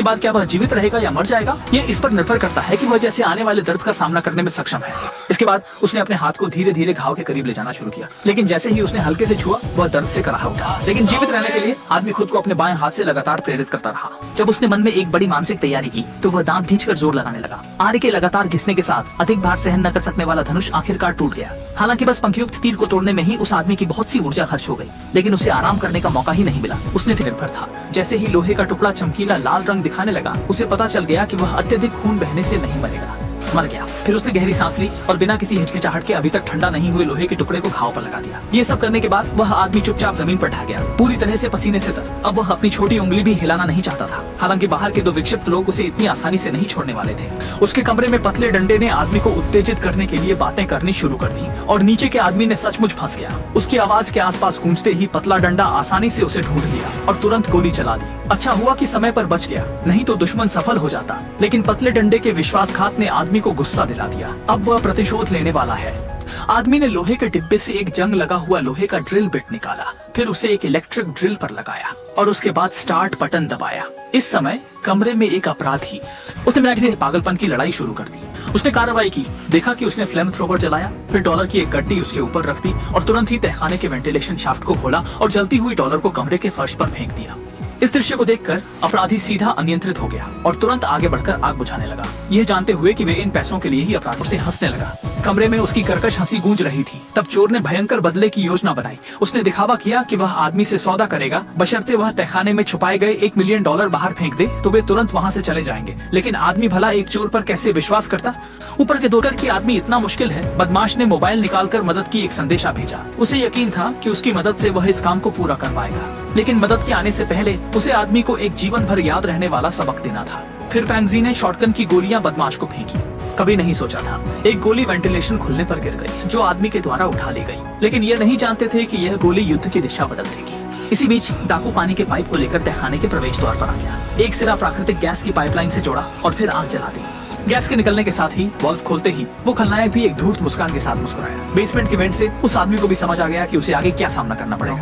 इसके बाद क्या वह जीवित रहेगा या मर जाएगा, ये इस पर निर्भर करता है कि वह जैसे आने वाले दर्द का सामना करने में सक्षम है। इसके बाद उसने अपने हाथ को धीरे धीरे घाव के करीब ले जाना शुरू किया, लेकिन जैसे ही उसने हल्के से छुआ वह दर्द से कराह उठा। लेकिन जीवित रहने के लिए आदमी खुद को अपने बाएं हाथ से लगातार प्रेरित करता रहा। जब उसने मन में एक बड़ी मानसिक तैयारी की तो वह दांत भींचकर जोर लगाने लगा। आरे के लगातार घिसने के साथ अधिक भार सहन न कर सकने वाला धनुष आखिरकार टूट गया। हालांकि बस पंखयुक्त तीर को तोड़ने में ही उस आदमी की बहुत सी ऊर्जा खर्च हो गई, लेकिन उसे आराम करने का मौका ही नहीं मिला। उसने निर्भर था। जैसे ही लोहे का टुकड़ा चमकीला लाल रंग दिखाने लगा, उसे पता चल गया कि वह अत्यधिक खून बहने से नहीं मरेगा, मर गया। फिर उसने गहरी सांस ली और बिना किसी हिचकिचाहट के अभी तक ठंडा नहीं हुए लोहे के टुकड़े को घाव पर लगा दिया। ये सब करने के बाद वह आदमी चुपचाप जमीन पर ढह गया, पूरी तरह से पसीने से तर। अब वह अपनी छोटी उंगली भी हिलाना नहीं चाहता था। हालांकि बाहर के दो विक्षिप्त लोग उसे इतनी आसानी से नहीं छोड़ने वाले थे। उसके कमरे में पतले डंडे ने आदमी को उत्तेजित करने के लिए बातें करनी शुरू कर दी और नीचे के आदमी ने सचमुच फंस गया। उसकी आवाज के आसपास गूंजते ही पतला डंडा आसानी से उसे ढूंढ लिया और तुरंत गोली चला दी। अच्छा हुआ कि समय पर बच गया, नहीं तो दुश्मन सफल हो जाता। लेकिन पतले डंडे के विश्वासघात ने आदमी को गुस्सा दिला दिया। अब वह प्रतिशोध लेने वाला है। आदमी ने लोहे के डिब्बे से एक जंग लगा हुआ लोहे का ड्रिल बिट निकाला, फिर उसे एक इलेक्ट्रिक ड्रिल पर लगाया और उसके बाद स्टार्ट बटन दबाया। इस समय कमरे में एक अपराधी, उसने बिना किसी पागलपन की लड़ाई शुरू कर दी। उसने कार्रवाई की, देखा कि उसने फ्लेम थ्रोवर जलाया, फिर डॉलर की एक गड्डी उसके ऊपर रख दी और तुरंत ही तहखाने के वेंटिलेशन शाफ्ट को खोला और जलती हुई डॉलर को कमरे के फर्श पर फेंक दिया। इस दृश्य को देखकर अपराधी सीधा अनियंत्रित हो गया और तुरंत आगे बढ़कर आग बुझाने लगा, यह जानते हुए कि वे इन पैसों के लिए ही अपराधियों से हंसने लगा। कमरे में उसकी कर्कश हंसी गूंज रही थी। तब चोर ने भयंकर बदले की योजना बनाई। उसने दिखावा किया कि वह आदमी से सौदा करेगा, बशर्ते वह तहखाने में छुपाए गए $1 मिलियन बाहर फेंक दे तो वे तुरंत वहाँ से चले जाएंगे। लेकिन आदमी भला एक चोर पर कैसे विश्वास करता। ऊपर के दोकर की आदमी इतना मुश्किल है। बदमाश ने मोबाइल निकालकर मदद की एक संदेशा भेजा। उसे यकीन था कि उसकी मदद से वह इस काम को पूरा कर पाएगा, लेकिन मदद के आने से पहले उसे आदमी को एक जीवन भर याद रहने वाला सबक देना था। फिर पैंगजी ने शॉटगन की गोलियां बदमाश को फेंकी। कभी नहीं सोचा था एक गोली वेंटिलेशन खुलने पर गिर गई, जो आदमी के द्वारा उठा ली गई, लेकिन ये नहीं जानते थे कि यह गोली युद्ध की दिशा बदल देगी। इसी बीच डाकू पानी के पाइप को लेकर तहखाने के प्रवेश द्वार पर आ गया। एक सिरा प्राकृतिक गैस की पाइपलाइन से जोड़ा और फिर आग जला दी। गैस के निकलने के साथ ही वाल्व खोलते ही वो खलनायक भी एक धूर्त मुस्कान के साथ मुस्कुराया। बेसमेंट के वेंट से उस आदमी को भी समझ आ गया कि उसे आगे क्या सामना करना पड़ेगा।